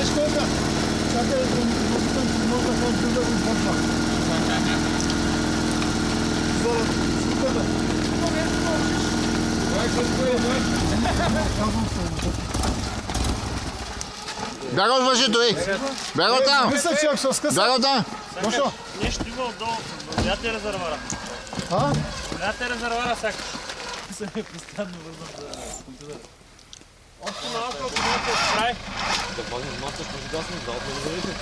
шкода. Чакай, може да ходиш да го попа. Шкода. Бяга от въжето, ей! Бяга от там! Мисля, че ако се скъса... Бяга от там! Защо? Нещо има отдолу. Ляте резервара. А? Ляте резервара сякаш. Се ми постоянно върна за компютъра. Още малко, ако не се справи. Да влагам маца, ще пожигасна, да отмъзавите.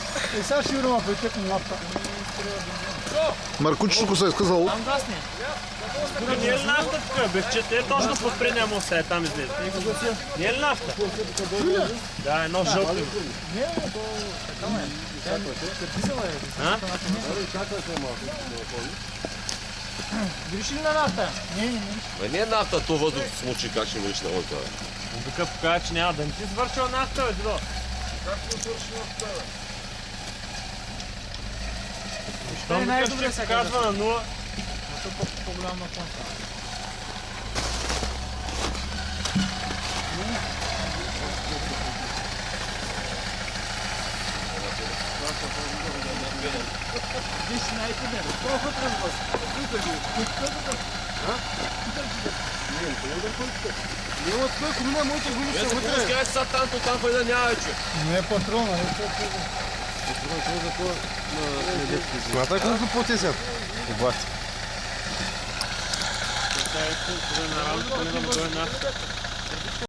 И сега ще видим, ако текне нафта. Маркучето се е скъсало. Там гасне. Не е ли нафта тук? Без че те точно под предния мост е там излезе. Не е ли нафта? Да, едно жълто има. Не, то така е. А? Гриши ли на нафта? Не. Не е нафта, то въздух смучи, как ще върши на озда. Тук покажа, че няма да не ти свършила нафта, бе, Дидо. Как се свърши нафта, бе? Щом най-добре се казва на нула. По-голяма конца. Виж най-къде. Проход разбър. Няма такъв, ако мине моите гуми са вътре. Скажете са там пайда няма вече. Не е патрона, не е патрона. Смятай колко поти сега. Обаче. Това е на работа, не да му дойде нафта.